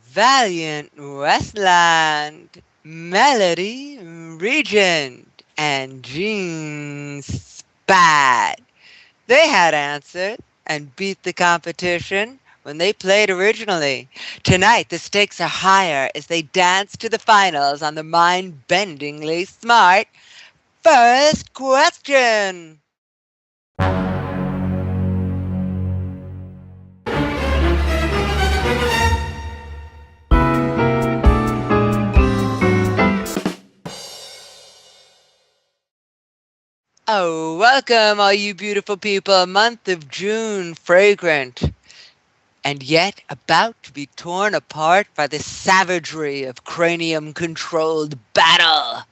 Valiant Westland, Melody Regent, and Jean Spad. They had answered and beat the competition when they played originally. Tonight, the stakes are higher as they dance to the finals on the mind-bendingly smart first question. Oh, welcome, all you beautiful people. A month of June, fragrant, and yet about to be torn apart by the savagery of cranium-controlled battle.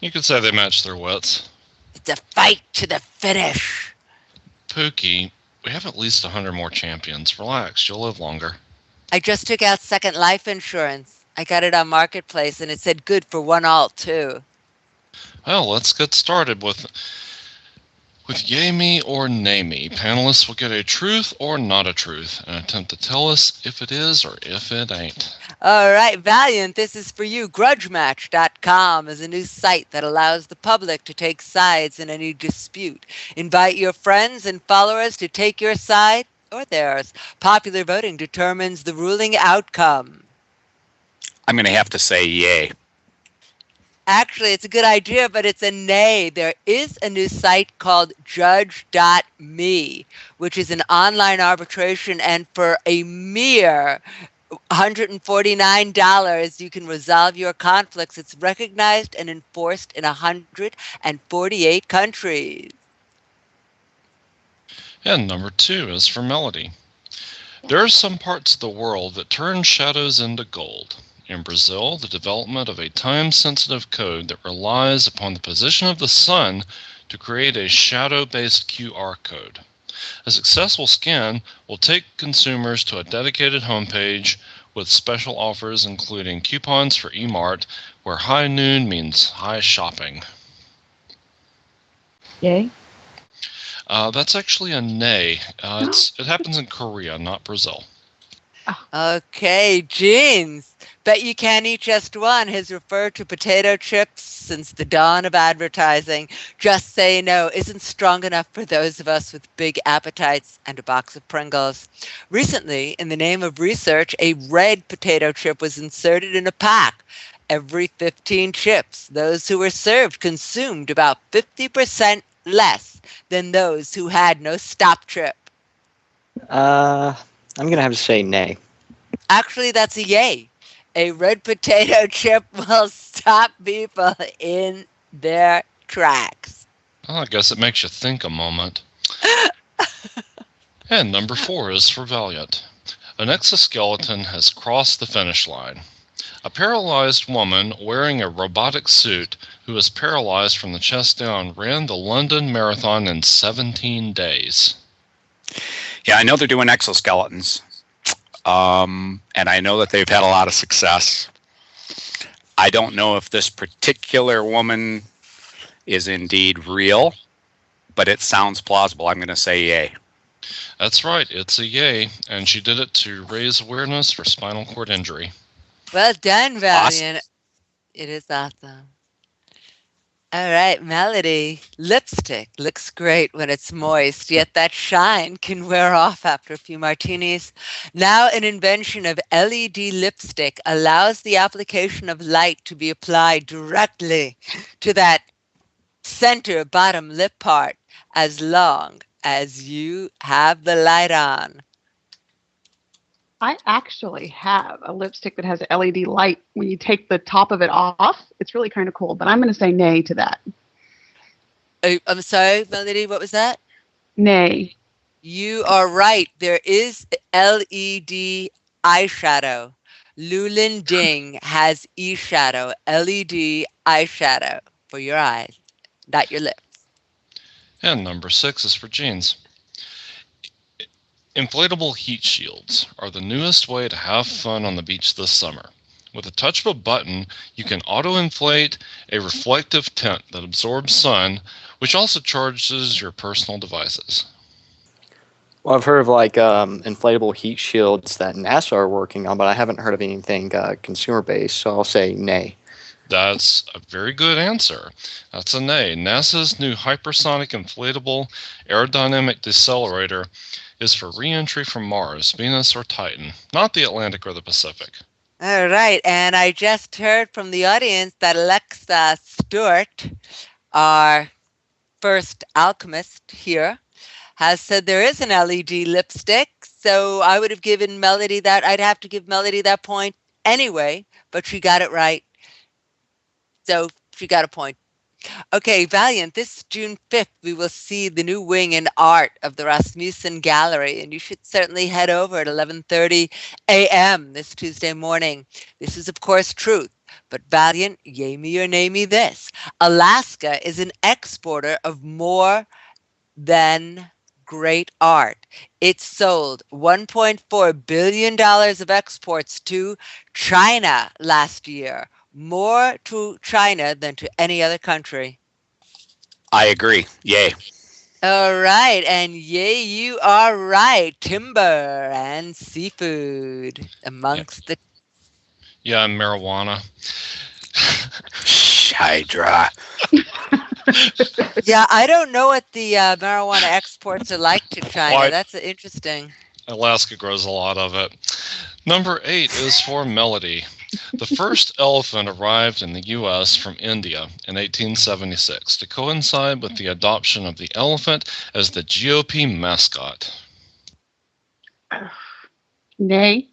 You could say they match their wits. It's a fight to the finish. Pookie, we have at least 100 more champions. Relax, you'll live longer. I just took out Second Life insurance. I got it on Marketplace, and it said good for one alt, too. Well, let's get started with Yay Me or Nay Me. Panelists will get a truth or not a truth and attempt to tell us if it is or if it ain't. All right, Valiant, this is for you. GrudgeMatch.com is a new site that allows the public to take sides in any dispute. Invite your friends and followers to take your side or theirs. Popular voting determines the ruling outcome. I'm going to have to say yay. Actually, it's a good idea, but it's a nay. There is a new site called Judge.me, which is an online arbitration, and for a mere $149, you can resolve your conflicts. It's recognized and enforced in 148 countries. And number 2 is for Melody. There are some parts of the world that turn shadows into gold. In Brazil, the development of a time-sensitive code that relies upon the position of the sun to create a shadow-based QR code. A successful scan will take consumers to a dedicated homepage with special offers including coupons for eMart, where high noon means high shopping. Yay? That's actually a nay. It happens in Korea, not Brazil. Okay, Jeans. Bet you can't eat just one has referred to potato chips since the dawn of advertising. Just say no isn't strong enough for those of us with big appetites and a box of Pringles. Recently, in the name of research, a red potato chip was inserted in a pack. Every 15 chips, those who were served consumed about 50% less than those who had no stop trip. I'm going to have to say nay. Actually, that's a yay. A red potato chip will stop people in their tracks. Well, I guess it makes you think a moment. And number 4 is for Valiant. An exoskeleton has crossed the finish line. A paralyzed woman wearing a robotic suit who is paralyzed from the chest down ran the London Marathon in 17 days. Yeah, I know they're doing exoskeletons. And I know that they've had a lot of success. I don't know if this particular woman is indeed real, but it sounds plausible. I'm going to say yay. That's right, it's a yay, and she did it to raise awareness for spinal cord injury. Well done, Valiant. Awesome. It is awesome. All right, Melody. Lipstick looks great when it's moist, yet that shine can wear off after a few martinis. Now an invention of LED lipstick allows the application of light to be applied directly to that center bottom lip part as long as you have the light on. I actually have a lipstick that has LED light when you take the top of it off. It's really kind of cool, but I'm going to say nay to that. I'm sorry, Melody, what was that? Nay. You are right. There is LED eyeshadow. Lulin Ding has e-shadow, LED eyeshadow for your eyes, not your lips. And number 6 is for jeans. Inflatable heat shields are the newest way to have fun on the beach this summer. With a touch of a button, you can auto-inflate a reflective tent that absorbs sun, which also charges your personal devices. Well, I've heard of like inflatable heat shields that NASA are working on, but I haven't heard of anything consumer based. So I'll say nay. That's a very good answer. That's a nay. NASA's new hypersonic inflatable aerodynamic decelerator is for re-entry from Mars, Venus, or Titan, not the Atlantic or the Pacific. All right, and I just heard from the audience that Alexa Stewart, our first alchemist here, has said there is an LED lipstick. So I would have given Melody that. I'd have to give Melody that point anyway, but she got it right. So she got a point. Okay, Valiant, this June 5th, we will see the new wing in art of the Rasmussen Gallery, and you should certainly head over at 11:30 a.m. this Tuesday morning. This is, of course, truth, but Valiant, yay me or nay me this. Alaska is an exporter of more than great art. It sold $1.4 billion of exports to China last year. More to China than to any other country. I agree. Yay. All right, and yay, you are right. Timber and seafood amongst the. Yeah, marijuana. Hydra. Yeah, I don't know what the marijuana exports are like to China. Why- That's interesting. Alaska grows a lot of it. Number 8 is for Melody. The first elephant arrived in the U.S. from India in 1876 to coincide with the adoption of the elephant as the GOP mascot. Nay.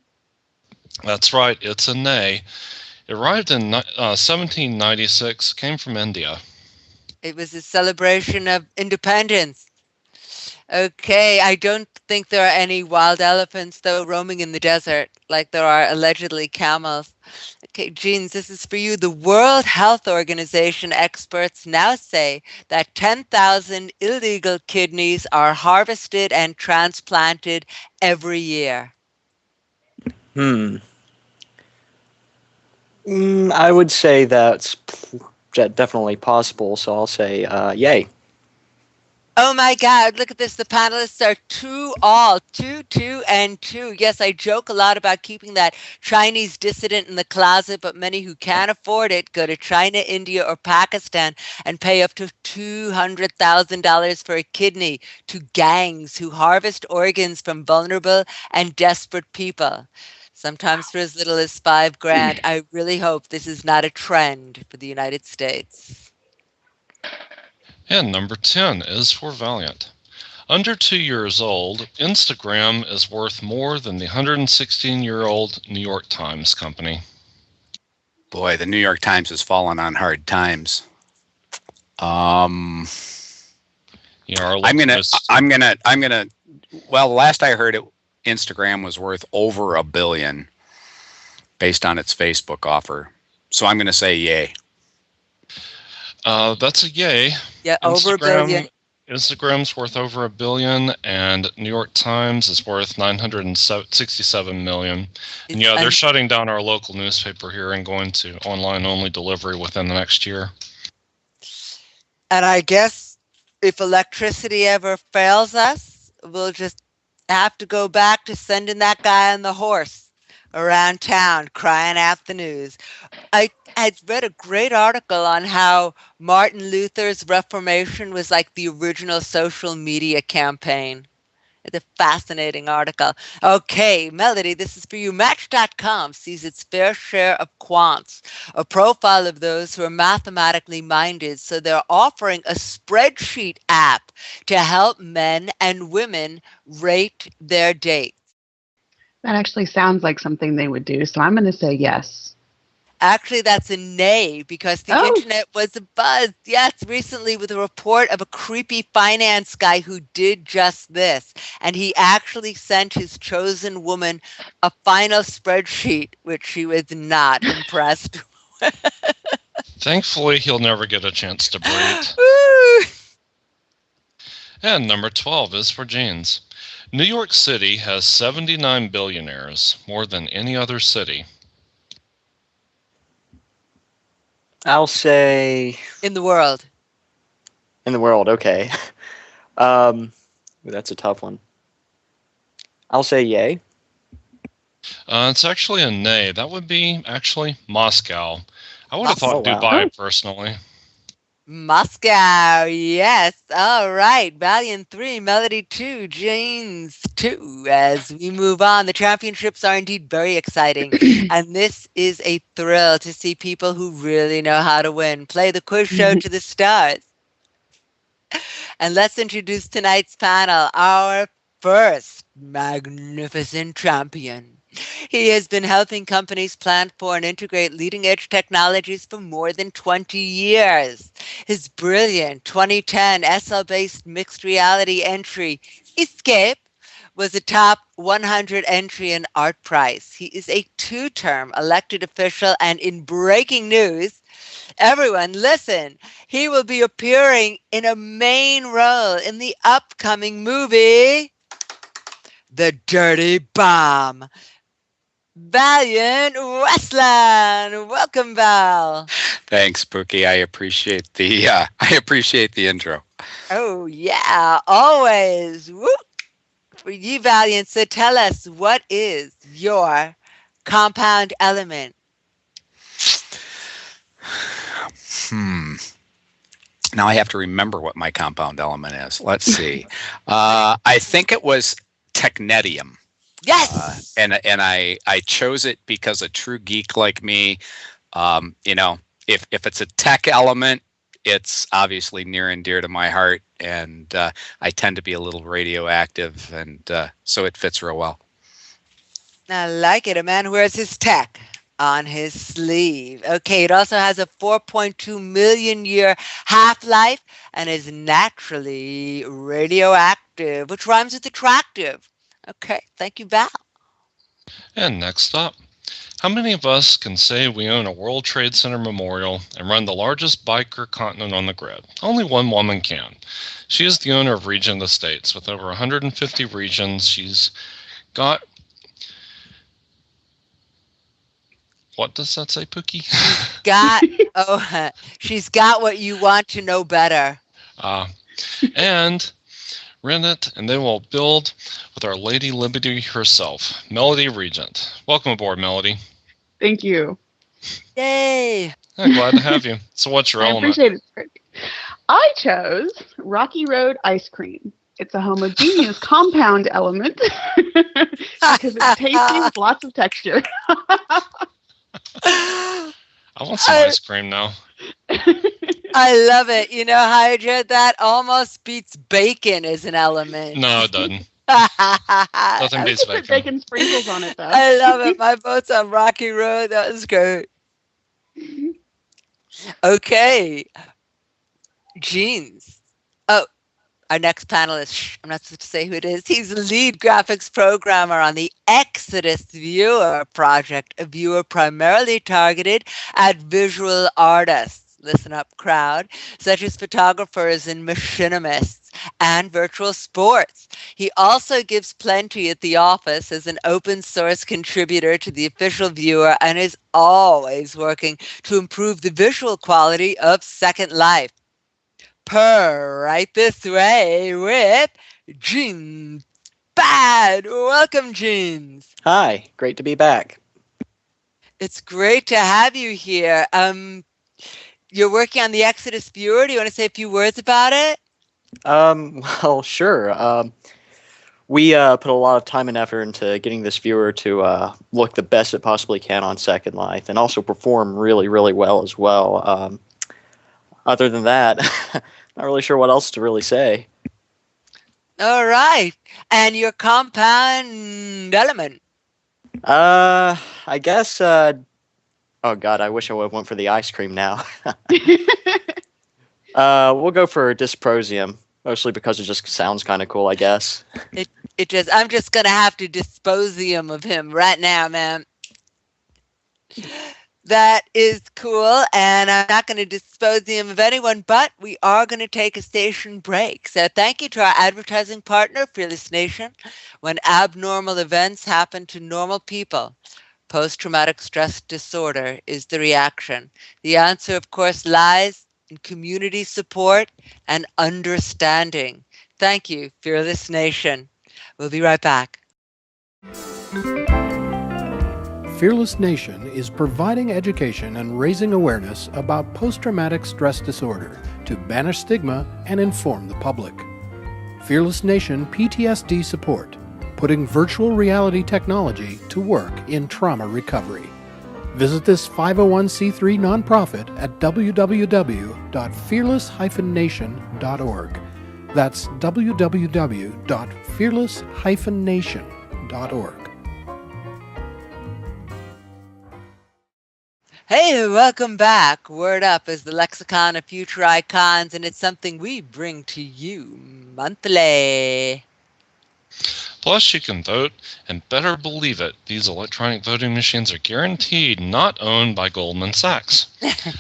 That's right, it's a nay. It arrived in 1796, came from India. It was a celebration of independence. Okay, I don't think there are any wild elephants, though, roaming in the desert like there are allegedly camels. Okay, Jeans, this is for you. The World Health Organization experts now say that 10,000 illegal kidneys are harvested and transplanted every year. I would say that's definitely possible, so I'll say yay. Oh my God, look at this. The panelists are 2, and 2. Yes, I joke a lot about keeping that Chinese dissident in the closet, but many who can't afford it go to China, India, or Pakistan and pay up to $200,000 for a kidney to gangs who harvest organs from vulnerable and desperate people. Sometimes for as little as $5,000. I really hope this is not a trend for the United States. And number 10 is for Valiant. Under 2 years old, Instagram is worth more than the 116-year-old New York Times company. Boy, the New York Times has fallen on hard times. Yeah, our I'm gonna. listeners- Well, last I heard, Instagram was worth over $1 billion, based on its Facebook offer. So I'm gonna say yay. That's a yay. Yeah, over $1 billion. Instagram's worth over $1 billion, and New York Times is worth $967 million. And yeah, they're shutting down our local newspaper here and going to online-only delivery within the next year. And I guess if electricity ever fails us, we'll just have to go back to sending that guy on the horse around town crying out the news. I had read a great article on how Martin Luther's Reformation was like the original social media campaign. It's a fascinating article. Okay, Melody, this is for you. Match.com sees its fair share of quants, a profile of those who are mathematically minded. So they're offering a spreadsheet app to help men and women rate their dates. That actually sounds like something they would do, so I'm going to say yes. Actually, that's a nay, because the internet was abuzz, yes, recently with a report of a creepy finance guy who did just this. And he actually sent his chosen woman a final spreadsheet, which she was not impressed with. Thankfully, he'll never get a chance to breathe. Woo! And number 12 is for Jeans. New York City has 79 billionaires, more than any other city. I'll say In the world. in the world. Okay. That's a tough one. I'll say yay. It's actually a nay. That would be actually Moscow. I would have thought Oh, wow. Dubai personally. Moscow, yes. All right. Valiant 3, Melody 2, James 2. As we move on, the championships are indeed very exciting. And this is a thrill to see people who really know how to win play the quiz show to the stars. And let's introduce tonight's panel, our first magnificent champion. He has been helping companies plan for and integrate leading-edge technologies for more than 20 years. His brilliant 2010 SL-based mixed reality entry, Escape, was a top 100 entry in ArtPrice. He is a 2-term elected official, and in breaking news, everyone listen, he will be appearing in a main role in the upcoming movie, The Dirty Bomb. Valiant Westland, welcome, Val. Thanks, Pookie. I appreciate the intro. Oh yeah, always. Woo. For you, Valiant. So tell us, what is your compound element? Now I have to remember what my compound element is. Let's see. I think it was technetium. Yes. And I chose it because a true geek like me, if it's a tech element, it's obviously near and dear to my heart, and I tend to be a little radioactive, and so it fits real well. I like it. A man wears his tech on his sleeve. Okay, it also has a 4.2 million year half-life and is naturally radioactive, which rhymes with attractive. Okay, thank you, Val. And next up, how many of us can say we own a World Trade Center memorial and run the largest biker continent on the grid? Only one woman can. She is the owner of Regen Estates. With over 150 regions, she's got... What does that say, Pookie? She's got what you want to know better. And rent it, and they will build with Our Lady Liberty herself, Melody Regent. Welcome aboard, Melody. Thank you. Yay! I'm glad to have you. So what's your I element? appreciate it. I chose Rocky Road ice cream. It's a homogeneous compound element because it's tasty with lots of texture. I want some ice cream now. I love it. You know, Hydra, that almost beats bacon as an element. No, it doesn't. Nothing beats Put bacon. bacon sprinkles on it, though. I love it. My vote's on Rocky Road. That was great. Okay. Jeans. Oh, our next panelist, I'm not supposed to say who it is. He's the lead graphics programmer on the Exodus Viewer project, a viewer primarily targeted at visual artists. Listen up, crowd, such as photographers and machinists and virtual sports. He also gives plenty at the office as an open source contributor to the official viewer and is always working to improve the visual quality of Second Life. Right this way with Jeans Bad. Welcome, Jeans. Hi, great to be back. It's great to have you here. You're working on the Exodus Viewer. Do you want to say a few words about it? Well, sure. We put a lot of time and effort into getting this viewer to look the best it possibly can on Second Life and also perform really, really well as well. Other than that, not really sure what else to really say. All right. And your compound element? I guess... oh, God, I wish I would have went for the ice cream now. We'll go for dysprosium, mostly because it just sounds kind of cool, I guess. I'm just going to have to dysposium of him right now, man. That is cool, and I'm not going to dispose him of anyone, but we are going to take a station break. So thank you to our advertising partner, Fearless Nation. When abnormal events happen to normal people, post-traumatic stress disorder is the reaction. The answer, of course, lies in community support and understanding. Thank you, Fearless Nation. We'll be right back. Fearless Nation is providing education and raising awareness about post-traumatic stress disorder to banish stigma and inform the public. Fearless Nation PTSD support, putting virtual reality technology to work in trauma recovery. Visit this 501c3 nonprofit at www.fearless-nation.org. That's www.fearless-nation.org. Hey, welcome back. Word Up is the lexicon of future icons, and it's something we bring to you monthly. Plus, you can vote, and better believe it, these electronic voting machines are guaranteed not owned by Goldman Sachs.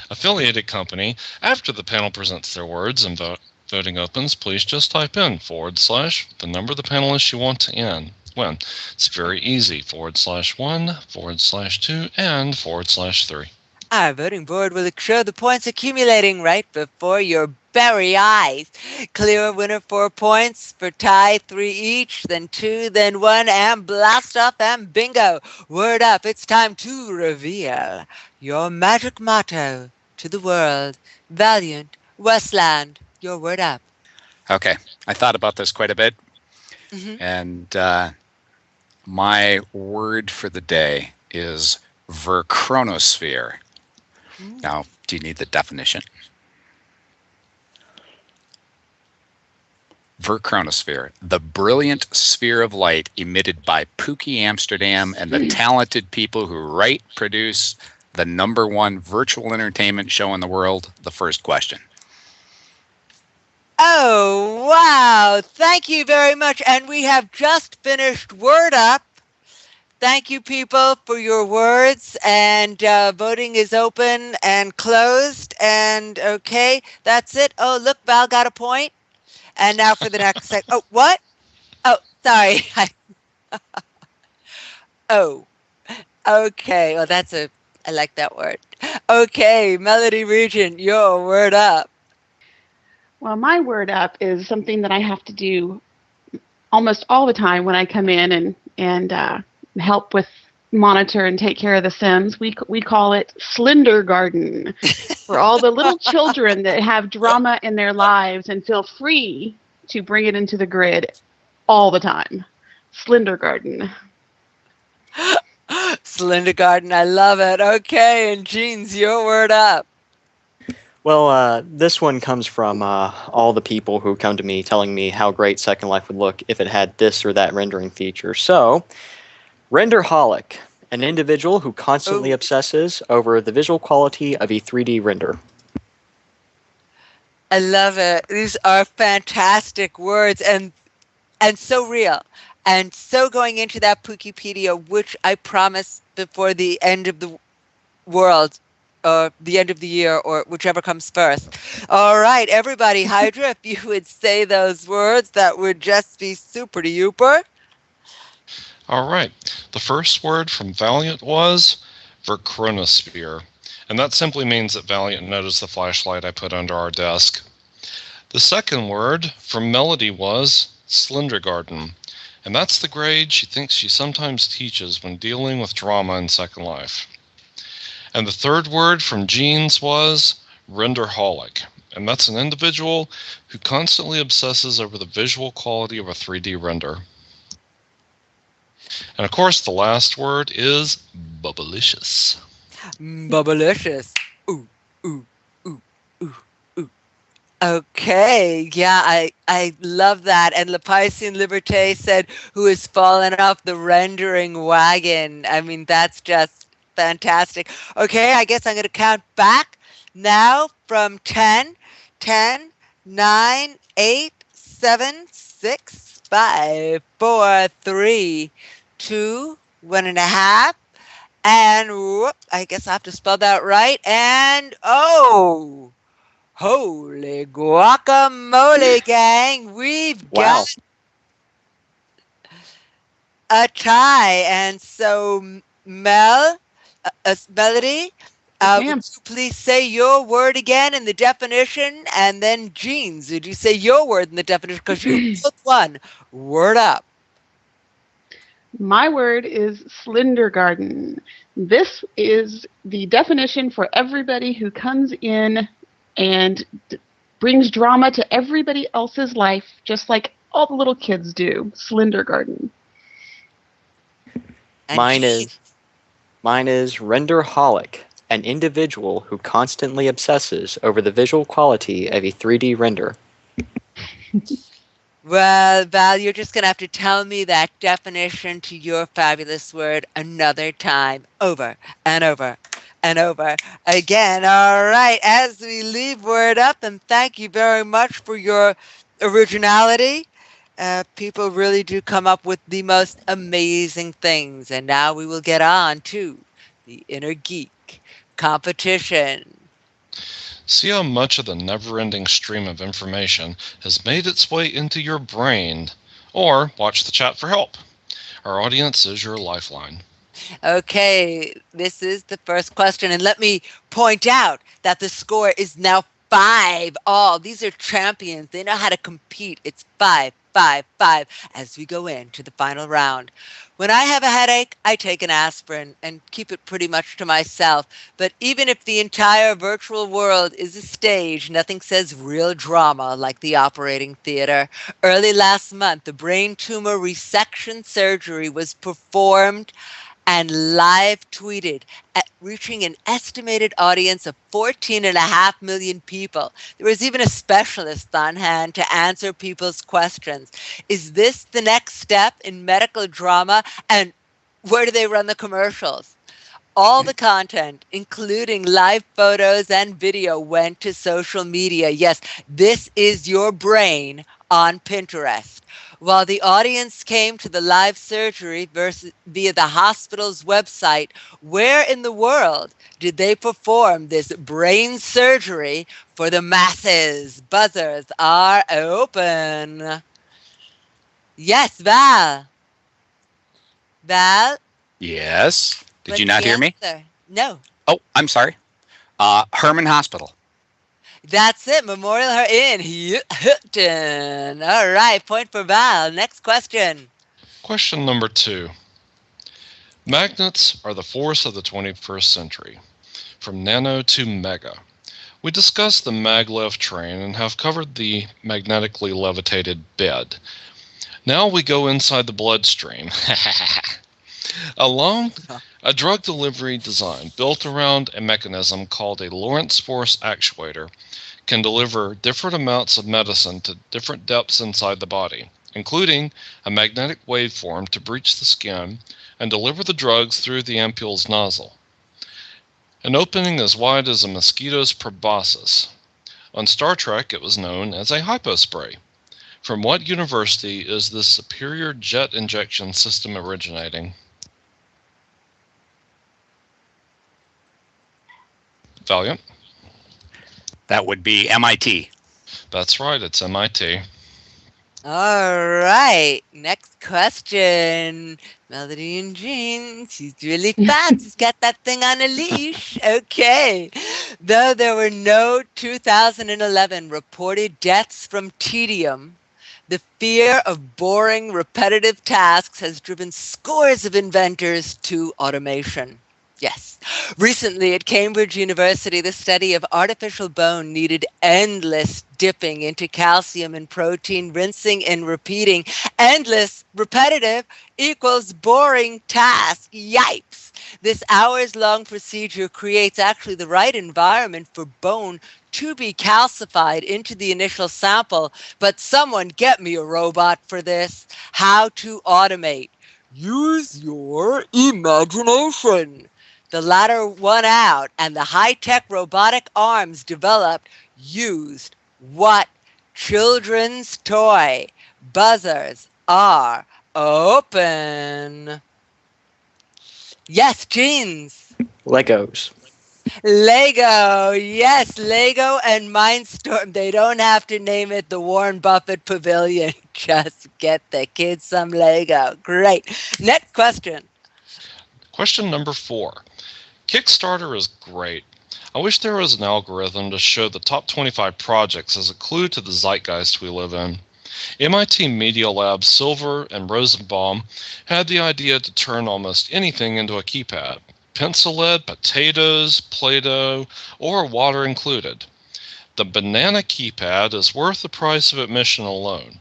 Affiliated company, after the panel presents their words and voting opens, please just type in / the number of the panelists you want to win. It's very easy, / 1 / 2 and / 3. Our voting board will show the points accumulating right before your very eyes. Clear a winner 4 points, for tie 3 each, then 2, then 1, and blast off and bingo. Word up, it's time to reveal your magic motto to the world. Valiant Westland, your word up. Okay, I thought about this quite a bit, and my word for the day is verchronosphere. Now, do you need the definition? Verchronosphere, the brilliant sphere of light emitted by Pookie Amsterdam and the talented people who write, produce the #1 virtual entertainment show in the world. The first question. Oh, wow. Thank you very much. And we have just finished Word Up. Thank you, people, for your words. And voting is open and closed. And okay, that's it. Oh, look, Val got a point. And now for the next segment. Oh, what? Oh, sorry. Oh, okay. Well, I like that word. Okay, Melody Regent, your word up. Well, my word up is something that I have to do almost all the time when I come in and help with monitor and take care of the Sims. We call it Slender Garden for all the little children that have drama in their lives and feel free to bring it into the grid all the time. Slender Garden. Slender Garden, I love it. Okay, and Jeans, your word up. Well, this one comes from all the people who come to me telling me how great Second Life would look if it had this or that rendering feature. So, Renderholic, an individual who constantly obsesses over the visual quality of a 3D render. I love it. These are fantastic words and so real. And so going into that Pookiepedia, which I promise before the end of the world, or the end of the year, or whichever comes first. All right, everybody, Hydra, if you would say those words, that would just be super duper. All right. The first word from Valiant was verchronosphere. And that simply means that Valiant noticed the flashlight I put under our desk. The second word from Melody was Slendergarden. And that's the grade she thinks she sometimes teaches when dealing with drama in Second Life. And the third word from Jeans was Renderholic. And that's an individual who constantly obsesses over the visual quality of a 3D render. And of course, the last word is Bubblicious. Bubblicious. Ooh, ooh, ooh, ooh, ooh. Okay, yeah, I love that. And Lepaisian Liberté said, who has fallen off the rendering wagon. I mean, that's just fantastic. Okay, I guess I'm going to count back now from 10, 9, 8, 7, 6, 5, 4, 3, 2, 1.5. And whoop, I guess I have to spell that right. And oh, holy guacamole, gang. We've got a tie. And so, Melody, would you please say your word again in the definition, and then Jeans, would you say your word in the definition, because you both won. Word up. My word is Slendergarden. This is the definition for everybody who comes in and brings drama to everybody else's life, just like all the little kids do. Slendergarden. And Mine is Renderholic, an individual who constantly obsesses over the visual quality of a 3D render. Well, Val, you're just going to have to tell me that definition to your fabulous word another time, over and over and over again. All right, as we leave Word Up, and thank you very much for your originality. People really do come up with the most amazing things. And now we will get on to the Inner Geek competition. See how much of the never-ending stream of information has made its way into your brain, or watch the chat for help. Our audience is your lifeline. Okay, this is the first question, and let me point out that the score is now 5-all. These are champions. They know how to compete. It's 5-5 as we go into the final round. When I have a headache, I take an aspirin and keep it pretty much to myself. But even if the entire virtual world is a stage, nothing says real drama like the operating theater. Early last month, the brain tumor resection surgery was performed and live tweeted, reaching an estimated audience of 14.5 million people. There was even a specialist on hand to answer people's questions. Is this the next step in medical drama? And where do they run the commercials? All the content, including live photos and video, went to social media. Yes, this is your brain on Pinterest. While the audience came to the live surgery via the hospital's website, where in the world did they perform this brain surgery for the masses? Buzzers are open. Yes, Val. Val? Yes. Did What's you not the hear me? answer? No. Oh, I'm sorry. Herman Hospital. That's it. Memorial in Hilton. All right. Point for Val. Next question. Question number 2. Magnets are the force of the 21st century, from nano to mega. We discussed the maglev train and have covered the magnetically levitated bed. Now we go inside the bloodstream. A drug delivery design built around a mechanism called a Lorentz force actuator can deliver different amounts of medicine to different depths inside the body, including a magnetic waveform to breach the skin and deliver the drugs through the ampule's nozzle. An opening as wide as a mosquito's proboscis. On Star Trek, it was known as a hypospray. From what university is this superior jet injection system originating? Valiant? That would be MIT. That's right, it's MIT. All right. Next question. Melody and Jean. She's really fast. She's got that thing on a leash. Okay. Though there were no 2011 reported deaths from tedium, the fear of boring, repetitive tasks has driven scores of inventors to automation. Yes. Recently at Cambridge University, the study of artificial bone needed endless dipping into calcium and protein, rinsing and repeating. Endless, repetitive equals boring task. Yipes. This hours-long procedure creates actually the right environment for bone to be calcified into the initial sample. But someone get me a robot for this. How to automate. Use your imagination. The latter won out, and the high-tech robotic arms developed used what children's toy? Buzzers are open. Yes, Jeans. Legos. Lego. Yes, Lego and Mindstorm. They don't have to name it the Warren Buffett Pavilion. Just get the kids some Lego. Great. Next question. Question number 4. Kickstarter is great. I wish there was an algorithm to show the top 25 projects as a clue to the zeitgeist we live in. MIT Media Lab's Silver and Rosenbaum had the idea to turn almost anything into a keypad. Pencil lead, potatoes, Play-Doh, or water included. The banana keypad is worth the price of admission alone.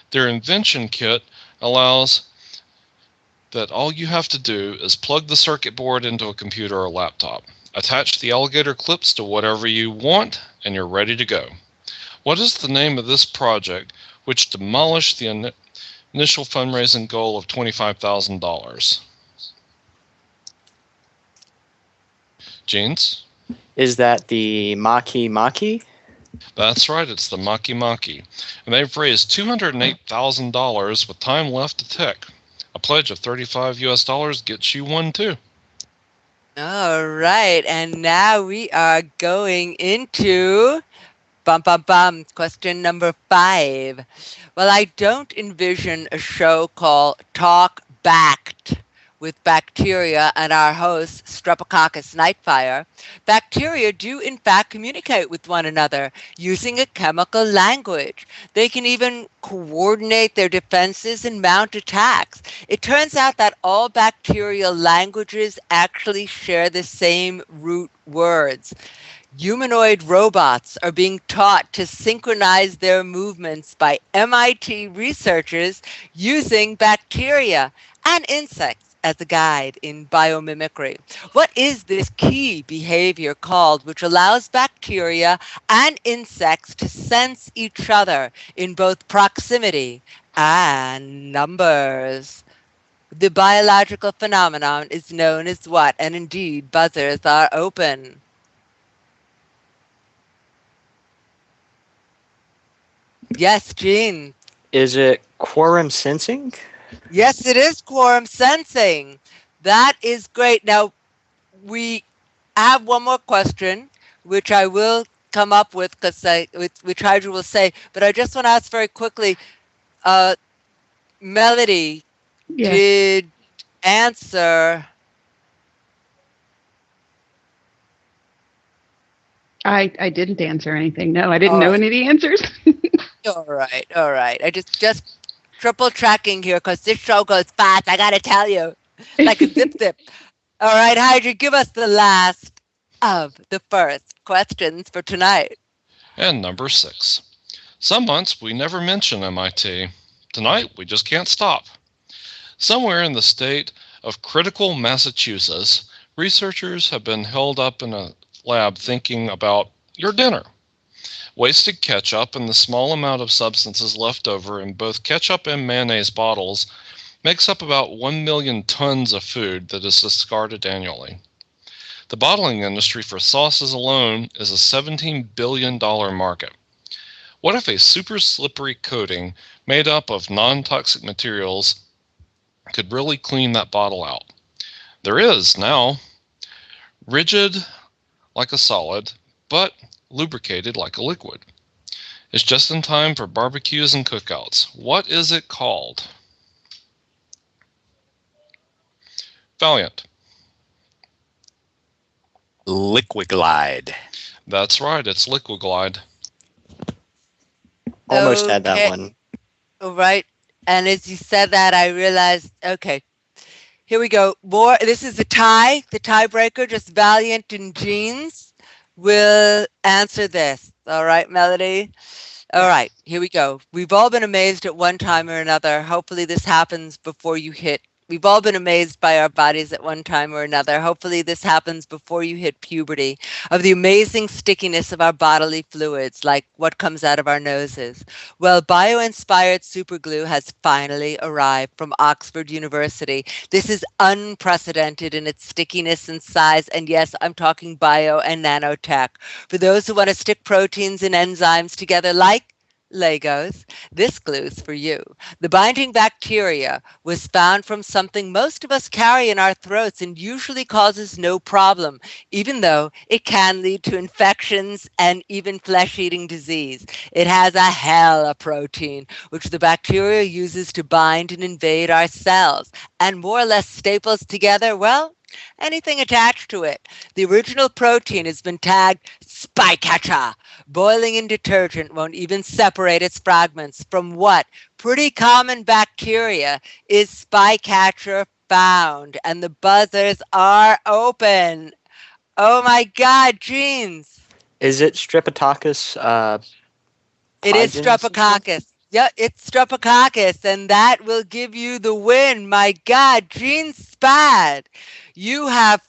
Their invention kit allows that all you have to do is plug the circuit board into a computer or laptop. Attach the alligator clips to whatever you want, and you're ready to go. What is the name of this project which demolished the initial fundraising goal of $25,000? Jeans? Is that the Maki Maki? That's right, it's the Maki Maki. And they've raised $208,000 with time left to tick. A pledge of $35 gets you one too. All right, and now we are going into question number 5. Well, I don't envision a show called Talk Backed with bacteria and our host, Streptococcus nightfire. Bacteria do in fact communicate with one another using a chemical language. They can even coordinate their defenses and mount attacks. It turns out that all bacterial languages actually share the same root words. Humanoid robots are being taught to synchronize their movements by MIT researchers using bacteria and insects as a guide in biomimicry. What is this key behavior called, which allows bacteria and insects to sense each other in both proximity and numbers? The biological phenomenon is known as what? And indeed, buzzers are open. Yes, Jean. Is it quorum sensing? Yes, it is quorum sensing. That is great. Now, we have one more question, which I will come up with, which Hydra will say, but I just want to ask very quickly, Melody did answer. I didn't answer anything. No, I didn't know any of the answers. All right. I just triple tracking here because this show goes fast. I got to tell you, like a zip. All right, Hydra, give us the last of the first questions for tonight. And number 6. Some months we never mention MIT. Tonight we just can't stop. Somewhere in the state of Critical, Massachusetts, researchers have been held up in a lab thinking about your dinner. Wasted ketchup and the small amount of substances left over in both ketchup and mayonnaise bottles makes up about 1 million tons of food that is discarded annually. The bottling industry for sauces alone is a $17 billion market. What if a super slippery coating made up of non-toxic materials could really clean that bottle out? There is now. Rigid like a solid, but lubricated like a liquid. It's just in time for barbecues and cookouts. What is it called? Valiant. Liquiglide. That's right, it's Liquiglide. Almost had that one. All right. And as you said that, I realized, okay, here we go. More. This is the tiebreaker, just Valiant and Jeans will answer this. All right, Melody? All right, here we go. We've all been amazed at one time or another. Hopefully this happens before you hit. We've all been amazed by our bodies at one time or another. Hopefully this happens before you hit puberty, of the amazing stickiness of our bodily fluids, like what comes out of our noses. Well, bio-inspired superglue has finally arrived from Oxford University. This is unprecedented in its stickiness and size, and yes, I'm talking bio and nanotech. For those who want to stick proteins and enzymes together like Legos, this glue's for you. The binding bacteria was found from something most of us carry in our throats and usually causes no problem, even though it can lead to infections and even flesh-eating disease. It has a HeLa protein, which the bacteria uses to bind and invade our cells, and more or less staples together, well, anything attached to it. The original protein has been tagged Spycatcher. Boiling in detergent won't even separate its fragments from what pretty common bacteria is Spycatcher found. And the buzzers are open. Oh my God, genes. Is it Streptococcus? It is pigens? Streptococcus. Yeah, it's Streptococcus, and that will give you the win. My God, Gene Spad, you have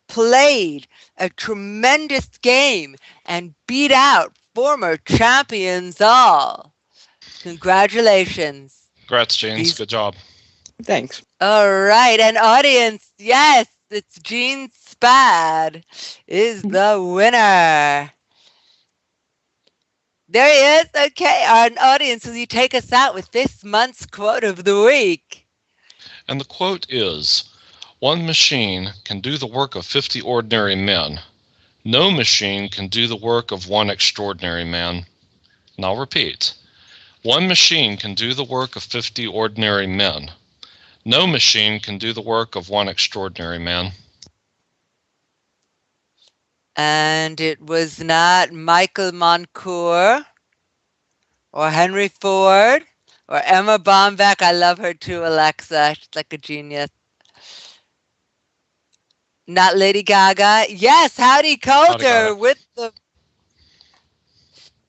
played a tremendous game and beat out former champions all. Congratulations. Congrats, James. Good job. Thanks. All right, and audience, yes, it's Gene Spad is the winner. There he is. Okay, our audience, will you take us out with this month's quote of the week? And the quote is, "One machine can do the work of 50 ordinary men. No machine can do the work of one extraordinary man." And I'll repeat. One machine can do the work of 50 ordinary men. No machine can do the work of one extraordinary man. And it was not Michael Moncur or Henry Ford or Emma Bombeck. I love her too, Alexa. She's like a genius. Not Lady Gaga. Yes, Howdy Coulter with the...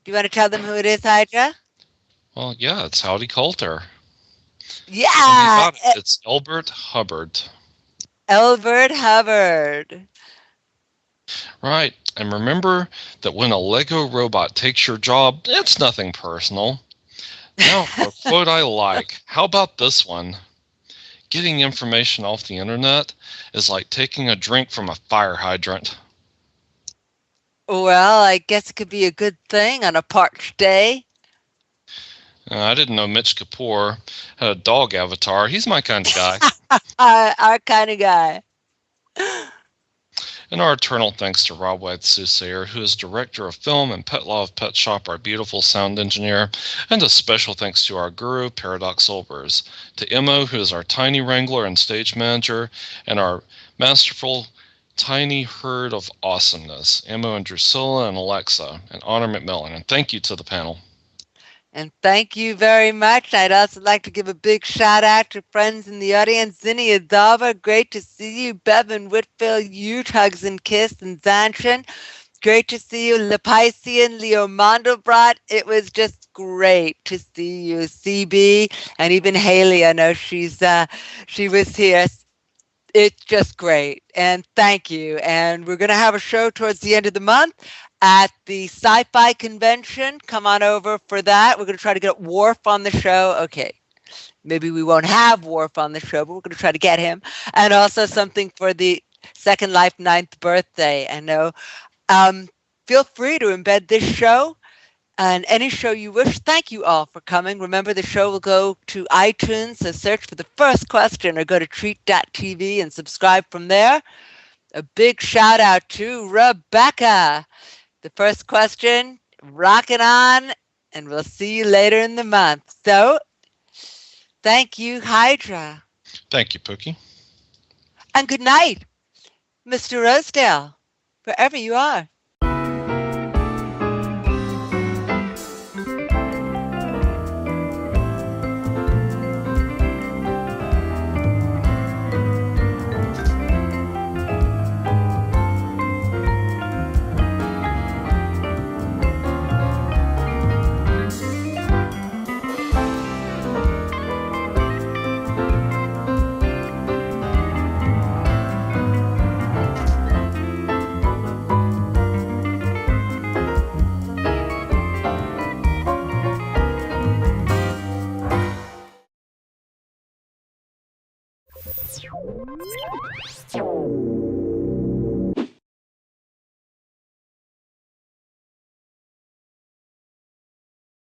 Do you want to tell them who it is, Hydra? Well, yeah, it's Howdy Coulter. Yeah. It's Elbert Hubbard. Elbert Hubbard. Right, and remember that when a Lego robot takes your job, it's nothing personal. Now, for a quote I like, how about this one? Getting information off the internet is like taking a drink from a fire hydrant. Well, I guess it could be a good thing on a parched day. I didn't know Mitch Kapoor had a dog avatar. He's my kind of guy. Our kind of guy. And our eternal thanks to Rob White-Soosayer, who is director of film and Pet Law of Pet Shop, our beautiful sound engineer. And a special thanks to our guru, Paradox Olbers. To Immo, who is our tiny wrangler and stage manager, and our masterful tiny herd of awesomeness, Immo and Drusilla and Alexa, and Honor McMillan. And thank you to the panel. And thank you very much. I'd also like to give a big shout out to friends in the audience. Zinni Adava, great to see you. Bevan Whitfield, huge hugs and kiss. And Zanchin, great to see you. Lepaisian, Leo Mandelbrot, it was just great to see you. CB, and even Haley, I know she was here. It's just great. And thank you. And we're going to have a show towards the end of the month at the Sci-Fi Convention. Come on over for that. We're going to try to get Worf on the show. Okay, maybe we won't have Worf on the show, but we're going to try to get him. And also something for the Second Life 9th birthday. I know. Feel free to embed this show and any show you wish. Thank you all for coming. Remember, the show will go to iTunes, so search for The First Question or go to treat.tv and subscribe from there. A big shout out to Rebecca. The First Question, rocking on, and we'll see you later in the month. So, thank you, Hydra. Thank you, Pookie. And good night, Mr. Rosedale, wherever you are. You